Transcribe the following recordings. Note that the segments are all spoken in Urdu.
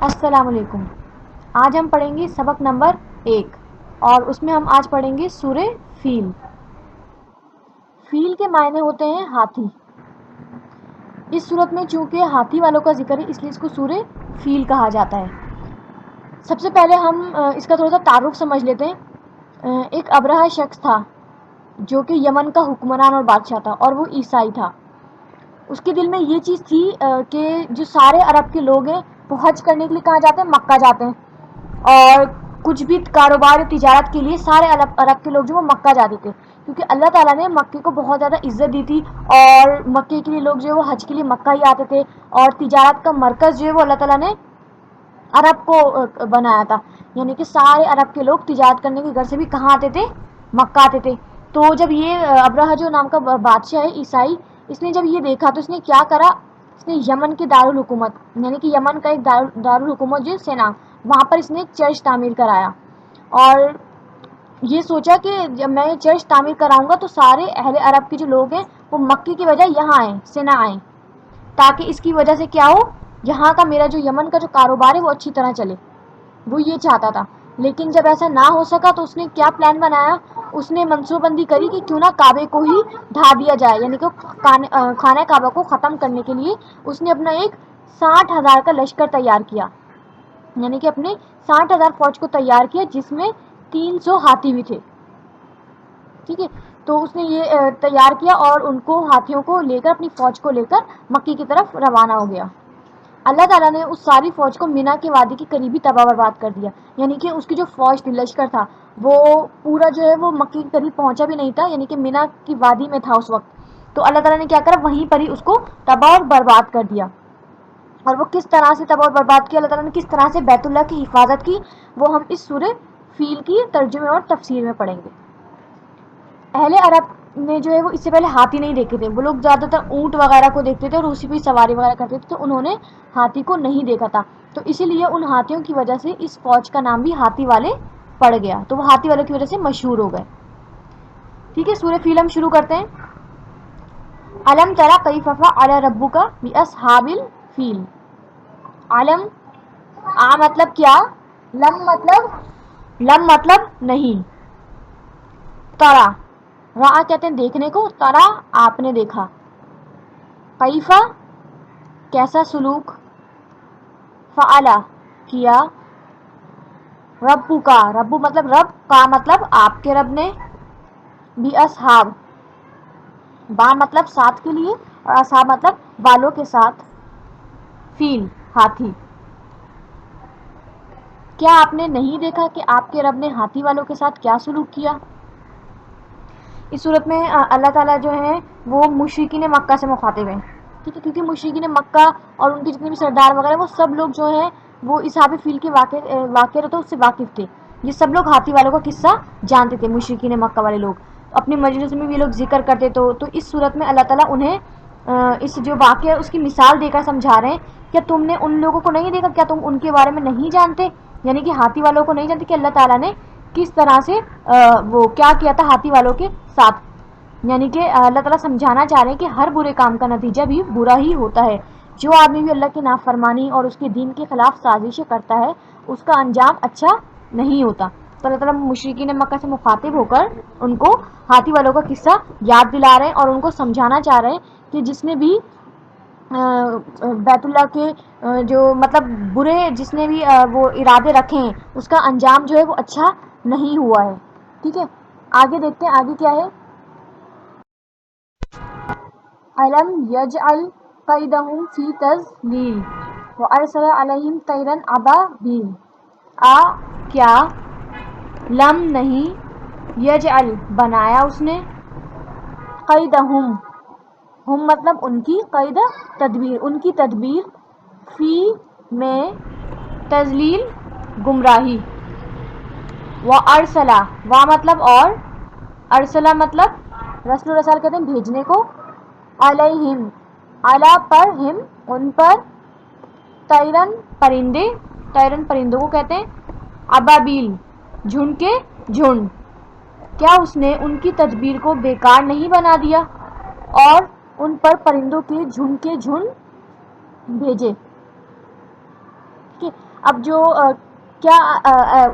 السلام علیکم۔ آج ہم پڑھیں گے سبق نمبر 1 اور اس میں ہم آج پڑھیں گے سورہ فیل۔ فیل کے معنی ہوتے ہیں ہاتھی۔ اس صورت میں چونکہ ہاتھی والوں کا ذکر ہے اس لیے اس کو سورہ فیل کہا جاتا ہے۔ سب سے پہلے ہم اس کا تھوڑا سا تعارف سمجھ لیتے ہیں۔ ایک ابرہہ شخص تھا جو کہ یمن کا حکمران اور بادشاہ تھا اور وہ عیسائی تھا۔ اس کے دل میں یہ چیز تھی کہ جو سارے عرب کے لوگ ہیں وہ حج کرنے کے لیے کہاں جاتے ہیں؟ مکہ جاتے ہیں، اور کچھ بھی کاروبار تجارت کے لیے سارے عرب کے لوگ جو وہ مکہ جاتے تھے، کیونکہ اللہ تعالیٰ نے مکے کو بہت زیادہ عزت دی تھی اور مکے کے لیے لوگ جو وہ حج کے لیے مکہ ہی آتے تھے، اور تجارت کا مرکز جو ہے وہ اللہ تعالیٰ نے عرب کو بنایا تھا، یعنی کہ سارے عرب کے لوگ تجارت کرنے کے گھر سے بھی کہاں آتے تھے؟ مکہ آتے تھے۔ تو جب یہ ابرہہ جو نام کا بادشاہ ہے عیسائی، اس نے جب یہ دیکھا تو اس نے کیا کرا؟ اس نے یمن کے دارالحکومت یعنی کہ یمن کا ایک دارالحکومت جو سینا، وہاں پر اس نے چرچ تعمیر کرایا اور یہ سوچا کہ جب میں چرچ تعمیر کراؤں گا تو سارے اہل عرب کے جو لوگ ہیں وہ مکے کی بجائے یہاں آئیں، سینا آئیں، تاکہ اس کی وجہ سے کیا ہو، یہاں کا میرا جو یمن کا جو کاروبار ہے وہ اچھی طرح چلے۔ وہ یہ چاہتا تھا، لیکن جب ایسا نہ ہو سکا تو اس نے کیا پلان بنایا؟ اس نے منصوبہ بندی کری کہ کیوں نہ کعبے کو ہی ڈھا دیا جائے، یعنی کہ خانہ کعبہ کو ختم کرنے کے لیے اس نے اپنا ایک 60,000 کا لشکر تیار کیا، یعنی کہ اپنے 60,000 فوج کو تیار کیا جس میں 300 ہاتھی بھی تھے، ٹھیک ہے۔ تو اس نے یہ تیار کیا اور ان کو ہاتھیوں کو لے کر اپنی فوج کو لے کر مکے کی طرف روانہ ہو گیا۔ اللہ تعالیٰ نے اس ساری فوج کو مینا کے وادی کے قریبی تباہ برباد کر دیا، یعنی کہ اس کی جو فوج تھی، لشکر تھا، وہ پورا جو ہے وہ مکے کے قریب پہنچا بھی نہیں تھا، یعنی کہ مینا کی وادی میں تھا اس وقت۔ تو اللہ تعالیٰ نے کیا کرا؟ وہیں پر ہی اس کو تباہ اور برباد کر دیا۔ اور وہ کس طرح سے تباہ اور برباد کیا، اللہ تعالیٰ نے کس طرح سے بیت اللہ کی حفاظت کی، وہ ہم اس سورہ فیل کی ترجمے اور تفسیر میں پڑھیں گے۔ اہل عرب نے جو ہے وہ اس سے پہلے ہاتھی نہیں دیکھے تھے، وہ لوگ زیادہ تر اونٹ وغیرہ کو دیکھتے تھے اور اسی پہ سواری وغیرہ کرتے تھے، تو انہوں نے ہاتھی کو نہیں دیکھا تھا، تو اسی لیے ان ہاتھیوں کی وجہ سے اس فوج کا نام بھی ہاتھی والے پڑ گیا، تو وہ ہاتھی والوں کی وجہ سے مشہور ہو گئے۔ ٹھیک ہے، سورہ فیل ہم شروع کرتے ہیں۔ الم تری کیف فعل ربک باصحاب الفیل۔ علم، آ مطلب کیا، لم مطلب نہیں، ترا، را کہتے ہیں دیکھنے کو، ترا آپ نے دیکھا، کیفا کیسا سلوک، فعل کیا، ربو کا، ربو مطلب رب، کا مطلب آپ کے رب نے، بی اصحاب، با مطلب ساتھ کے لیے اور اصحاب مطلب والوں کے ساتھ، فیل ہاتھی۔ کیا آپ نے نہیں دیکھا کہ آپ کے رب نے ہاتھی والوں کے ساتھ کیا سلوک کیا؟ اس صورت میں اللہ تعالیٰ جو ہے وہ مشرکین مکہ سے مخاطب ہیں، ٹھیک ہے، کیونکہ مشرکین مکہ اور ان کے جتنے بھی سردار وغیرہ وہ سب لوگ جو ہیں وہ اصحاب فیل کے واقعے تو اس سے واقف تھے، یہ سب لوگ ہاتھی والوں کا قصہ جانتے تھے، مشرکین مکہ والے لوگ اپنی مجلس میں بھی یہ لوگ ذکر کرتے، تو اس صورت میں اللہ تعالیٰ انہیں اس جو واقعہ ہے اس کی مثال دے کر سمجھا رہے ہیں، کیا تم نے ان لوگوں کو نہیں دیکھا، کیا تم ان کے بارے میں نہیں جانتے، یعنی کہ ہاتھی والوں کو نہیں جانتے کہ اللہ تعالیٰ نے کس طرح سے وہ کیا کیا تھا ہاتھی والوں کے ساتھ، یعنی کہ اللہ تعالیٰ سمجھانا چاہ رہے ہیں کہ ہر برے کام کا نتیجہ بھی برا ہی ہوتا ہے، جو آدمی بھی اللہ کی نافرمانی اور اس کے دین کے خلاف سازشیں کرتا ہے اس کا انجام اچھا نہیں ہوتا۔ تو اللہ تعالیٰ مشرکین مکہ سے مخاطب ہو کر ان کو ہاتھی والوں کا قصہ یاد دلا رہے ہیں اور ان کو سمجھانا چاہ رہے ہیں کہ جس نے بھی بیت اللہ کے جو مطلب برے جس نے بھی وہ ارادے رکھے ہیں اس کا انجام جو ہے وہ اچھا نہیں ہوا ہے، ٹھیک ہے۔ آگے دیکھتے ہیں آگے کیا ہے۔ علم یجعل قیدہم فی تضلیل وارسل علیہم طیرا ابابیل۔ کیا، لم نہیں، یجعل بنایا اس نے، قیدہم، ہم مطلب ان کی، قید تدبیر، ان کی تدبیر، فی میں، تضلیل گمراہی، وارسلا، وا مطلب اور، ارسلا مطلب رسل و رسال کہتے ہیں بھیجنے کو، علیہم، علا پر، ہم ان پر، طیرن پرندے، طیرن پرندوں کو کہتے ہیں، ابابیل جھنڈ کے جھنڈ، کیا اس نے ان کی تدبیر کو بیکار نہیں بنا دیا اور ان پر پرندوں کے جھنڈ بھیجے۔ ٹھیک ہے. اب جو کیا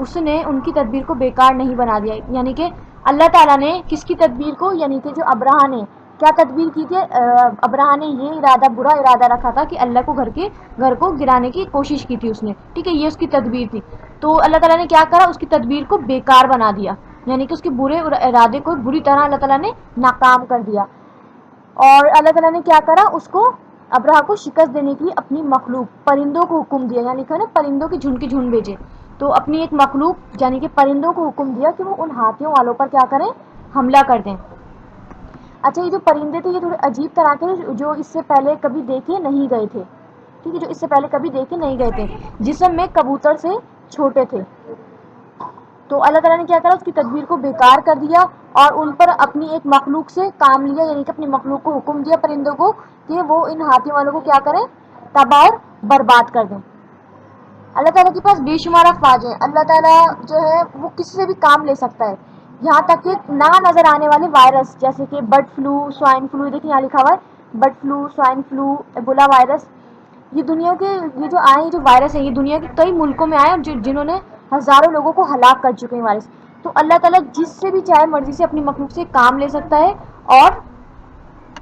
اس نے ان کی تدبیر کو بیکار نہیں بنا دیا، یعنی کہ اللہ تعالیٰ نے کس کی تدبیر کو، یعنی کہ جو ابرہہ نے کیا تدبیر کی تھی، ابرہہ نے یہ ارادہ، برا ارادہ رکھا تھا کہ اللہ کو گھر کو گرانے کی کوشش کی تھی اس نے، ٹھیک ہے، یہ اس کی تدبیر تھی. تو اللہ تعالیٰ نے کیا کرا، اس کی تدبیر کو بیکار بنا دیا، یعنی کہ اس کے برے ارادے کو بری طرح اللہ تعالیٰ نے ناکام کر دیا. اور اللہ تعالیٰ نے کیا کرا، اس کو ابرہہ کو شکست دینے کے لیے اپنی مخلوق پرندوں کو حکم دیا، یعنی کہ نا پرندوں کے جھنڈ بھیجے. تو اپنی ایک مخلوق یعنی کہ پرندوں کو حکم دیا کہ وہ ان ہاتھیوں والوں پر کیا کریں، حملہ کر دیں. اچھا، یہ جو پرندے تھے یہ تھوڑے عجیب طرح کے جو اس سے پہلے کبھی دیکھے نہیں گئے تھے، ٹھیک ہے، جو اس سے پہلے کبھی دیکھے نہیں گئے تھے، جسم میں کبوتر سے چھوٹے تھے. تو اللہ تعالیٰ نے کیا کرا، اس کی تدبیر کو بیکار کر دیا اور ان پر اپنی ایک مخلوق سے کام لیا، یعنی کہ اپنی مخلوق کو حکم دیا پرندوں کو کہ وہ ان ہاتھیوں والوں کو کیا کریں، تباہ اور برباد کر دیں. اللہ تعالیٰ کے پاس بے شمار افواج ہیں. اللہ تعالیٰ جو ہے وہ کسی سے بھی کام لے سکتا ہے، یہاں تک کہ نہ نظر آنے والے وائرس جیسے کہ برڈ فلو، سوائن فلو، دیکھیں یہاں لکھا ہوا ہے bird flu, swine flu, Ebola virus, یہ دنیا کے یہ جو آئے جو وائرس ہیں یہ دنیا کے کئی ملکوں میں آئے اور جنہوں نے ہزاروں لوگوں کو ہلاک کر چکے ہیں وائرس. تو اللہ تعالیٰ جس سے بھی چاہے مرضی سے اپنی مخلوق سے کام لے سکتا ہے اور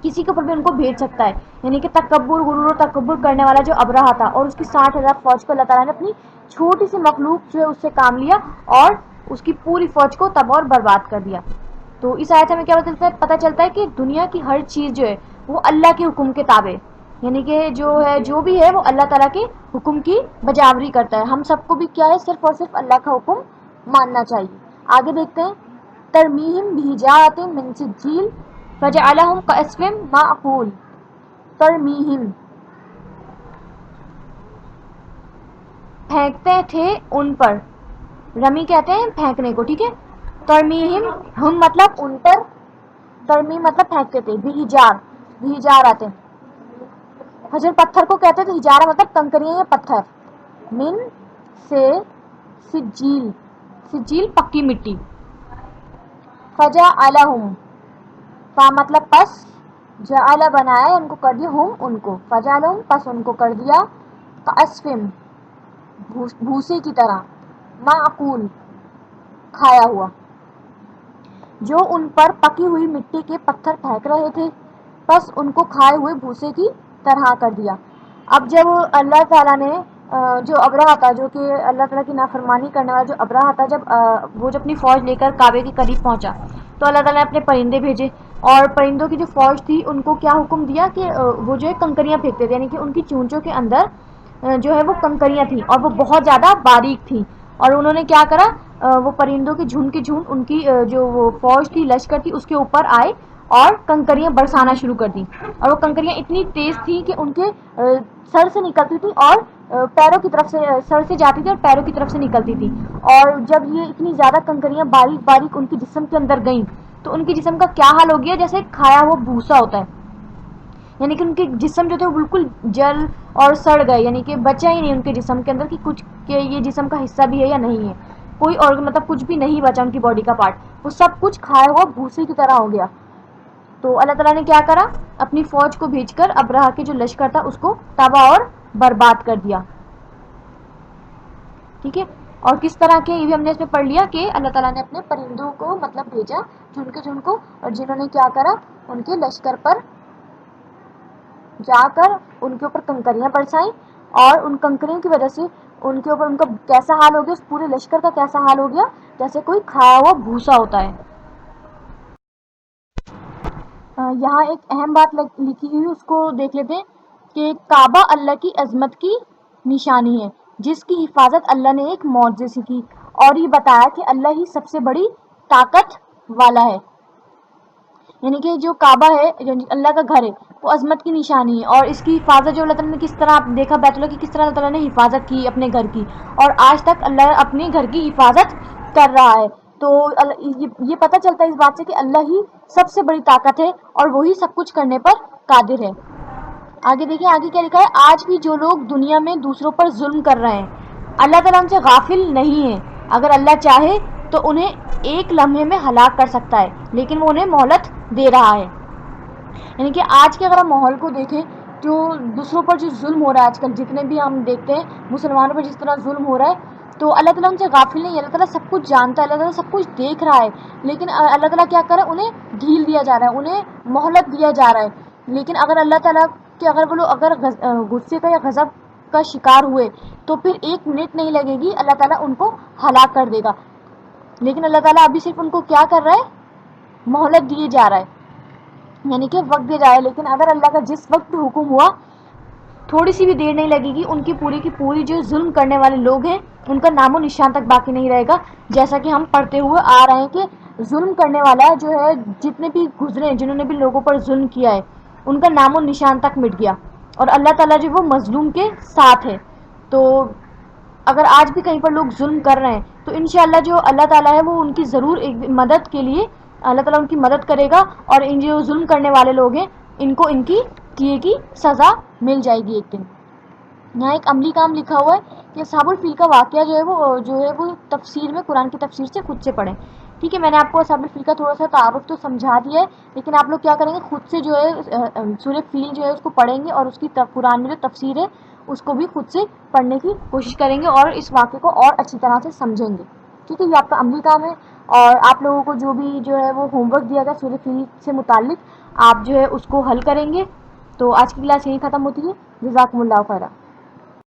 کسی کے اوپر بھی ان کو بھیج سکتا ہے. یعنی کہ تکبر، غرور و تکبر کرنے والا جو ابرہہ تھا اور اس کی 60,000 فوج کو اللہ تعالیٰ نے اپنی چھوٹی سی مخلوق جو ہے اس سے کام لیا اور اس کی پوری فوج کو تباہ اور برباد کر دیا. تو اس آیت سے ہمیں کیا پتہ چلتا ہے کہ دنیا کی ہر چیز جو ہے وہ اللہ کے حکم کے تابع، یعنی کہ جو بھی ہے وہ اللہ تعالیٰ کے حکم کی بجاوری کرتا ہے. ہم سب کو بھی کیا ہے، صرف اور صرف اللہ کا حکم ماننا چاہیے. آگے دیکھتے ہیں، ترمیہم بحجارۃ من سجیل فجعلہم کعصف مأکول. ترمیہم پھینکتے تھے ان پر، رمی کہتے ہیں پھینکنے کو، ٹھیک ہے. ترمیہم، ہم مطلب ان پر، ترمیم مطلب پھینکتے تھے، بحجار آتے ہیں. حجر پتھر کو کہتے تھے، ہجارہ مطلب کنکریاں یا پتھر، من سے سجیل، سجیل پکی مٹی. فجعلہم، فا مطلب پس، جعل بنایا ان کو کر دیا، ہم ان کو، فجعلہم پس ان کو کر دیا، کعصف بھوسے کی طرح، معقول کھایا ہوا. جو ان پر پکی ہوئی مٹی کے پتھر پھینک رہے تھے بس ان کو کھائے ہوئے بھوسے کی طرح کر دیا. اب جب اللہ تعالیٰ نے جو ابرہہ تھا، جو کہ اللہ تعالیٰ کی نافرمانی کرنے والا جو ابرہہ تھا، جب وہ اپنی فوج لے کر کعبے کے قریب پہنچا تو اللہ تعالیٰ نے اپنے پرندے بھیجے اور پرندوں کی جو فوج تھی ان کو کیا حکم دیا کہ وہ جو ہے کنکریاں پھینکتے تھے، یعنی کہ ان کی چونچوں کے اندر جو ہے وہ کنکریاں تھیں اور وہ بہت زیادہ باریک تھیں. اور انہوں نے کیا کرا، وہ پرندوں کے جھنڈ ان کی جو وہ فوج تھی، لشکر تھی، اس کے اوپر آئے اور کنکریاں برسانا شروع کر دیں. اور وہ کنکریاں اتنی تیز تھیں کہ ان کے سر سے نکلتی تھی اور پیروں کی طرف سے، سر سے جاتی تھی اور پیروں کی طرف سے نکلتی تھی. اور جب یہ اتنی زیادہ کنکریاں باریک باریک ان کے جسم کے اندر گئیں تو ان کے جسم کا کیا حال ہو گیا، جیسے کھایا ہوا بھوسا ہوتا ہے، یعنی کہ ان کے جسم جو تھے وہ بالکل جل اور سڑ گئے، یعنی کہ بچا ہی نہیں ان کے جسم کے اندر کہ کچھ کہ یہ جسم کا حصہ بھی ہے یا نہیں ہے، کوئی اور مطلب کچھ بھی نہیں بچا ان کی باڈی کا پارٹ، وہ سب کچھ کھایا ہوا بھوسے کی طرح ہو گیا. تو اللہ تعالیٰ نے کیا کرا، اپنی فوج کو بھیج کر ابرہہ کے جو لشکر تھا اس کو تباہ اور برباد کر دیا. ٹھیک ہے. اور کس طرح کے، یہ بھی ہم نے اس میں پڑھ لیا کہ اللہ تعالیٰ نے اپنے پرندوں کو مطلب بھیجا جھنڈ کو، اور جنہوں نے کیا کرا، ان کے لشکر پر جا کر ان کے اوپر کنکریاں برسائیں اور ان کنکریوں کی وجہ سے ان کے اوپر ان کا کیسا حال ہو گیا، اس پورے لشکر کا کیسا حال ہو گیا، جیسے کوئی کھایا ہوا بھوسا ہوتا ہے. یہاں ایک اہم بات لکھی ہوئی اس کو دیکھ لیتے ہیں کہ کعبہ اللہ کی عظمت کی نشانی ہے جس کی حفاظت اللہ نے ایک معجزے سے کی، اور یہ بتایا کہ اللہ ہی سب سے بڑی طاقت والا ہے. یعنی کہ جو کعبہ ہے، یعنی اللہ کا گھر ہے، وہ عظمت کی نشانی ہے اور اس کی حفاظت جو اللہ تعالیٰ نے کس طرح دیکھا بیت اللہ کی کس طرح اللہ تعالیٰ نے حفاظت کی اپنے گھر کی، اور آج تک اللہ اپنے گھر کی حفاظت کر رہا ہے. تو یہ پتہ چلتا ہے اس بات سے کہ اللہ ہی سب سے بڑی طاقت ہے اور وہی سب کچھ کرنے پر قادر ہے. آگے دیکھیں، آگے کیا لکھا ہے، آج بھی جو لوگ دنیا میں دوسروں پر ظلم کر رہے ہیں اللہ تعالیٰ ان سے غافل نہیں ہے. اگر اللہ چاہے تو انہیں ایک لمحے میں ہلاک کر سکتا ہے، لیکن وہ انہیں مہلت دے رہا ہے. یعنی کہ آج کے اگر ہم ماحول کو دیکھیں جو دوسروں پر جو ظلم ہو رہا ہے آج کل، جتنے بھی ہم دیکھتے ہیں مسلمانوں پر جس طرح ظلم ہو رہا ہے، تو اللہ تعالیٰ ان سے غافل نہیں ہے، اللہ تعالیٰ سب کچھ جانتا ہے، اللہ تعالیٰ سب کچھ دیکھ رہا ہے، لیکن اللہ تعالیٰ کیا کر رہا ہے، انہیں ڈھیل دیا جا رہا ہے، انہیں مہلت دیا جا رہا ہے۔ لیکن اگر اللہ تعالیٰ کہ اگر وہ لوگ اگر غصے کا یا غضب کا شکار ہوئے تو پھر 1 منٹ نہیں لگے گی، اللہ تعالیٰ ان کو ہلاک کر دے گا۔ لیکن اللہ تعالیٰ ابھی صرف ان کو کیا کر رہا ہے، مہلت دیے جا رہا ہے، یعنی کہ وقت دیا جا رہا ہے۔ لیکن اگر اللہ کا جس وقت حکم ہوا، تھوڑی سی بھی دیر نہیں لگے گی، ان کی پوری جو ظلم کرنے والے لوگ ہیں ان کا نام و نشان تک باقی نہیں رہے گا۔ جیسا کہ ہم پڑھتے ہوئے آ رہے ہیں کہ ظلم کرنے والا جو ہے، جتنے بھی گزرے ہیں، جنہوں نے بھی لوگوں پر ظلم کیا ہے، ان کا نام و نشان تک مٹ گیا، اور اللہ تعالیٰ جو وہ مظلوم کے ساتھ ہے۔ تو اگر آج بھی کہیں پر لوگ ظلم کر رہے ہیں تو انشاءاللہ جو اللہ تعالیٰ ہے وہ ان کی ضرور ایک مدد کے لیے اللہ تعالیٰ ان کی مدد کرے گا، اور ان جو ظلم کرنے والے لوگ ہیں ان کو ان کی کیے کی سزا مل جائے گی ایک دن۔ یہاں ایک عملی کام لکھا ہوا ہے کہ اصحاب الفیل کا واقعہ جو ہے وہ تفسیر میں، قرآن کی تفسیر سے خود سے پڑھیں۔ ٹھیک ہے، میں نے آپ کو اصحاب الفیل کا تھوڑا سا تعارف تو سمجھا دیا ہے، لیکن آپ لوگ کیا کریں گے، خود سے جو ہے سورہ فیل جو ہے اس کو پڑھیں گے، اور اس کی قرآن میں جو تفسیر ہے اس کو بھی خود سے پڑھنے کی کوشش کریں گے، اور اس واقعے کو اور اچھی طرح سے سمجھیں گے۔ ٹھیک ہے، یہ آپ کا عملی کام ہے، اور آپ لوگوں کو جو بھی جو ہے وہ ہوم ورک دیا گیا سورہ فیل سے متعلق، آپ جو ہے اس کو حل کریں گے۔ تو آج کی کلاس یہیں ختم ہوتی ہے۔ جزاکم اللہ خیرا۔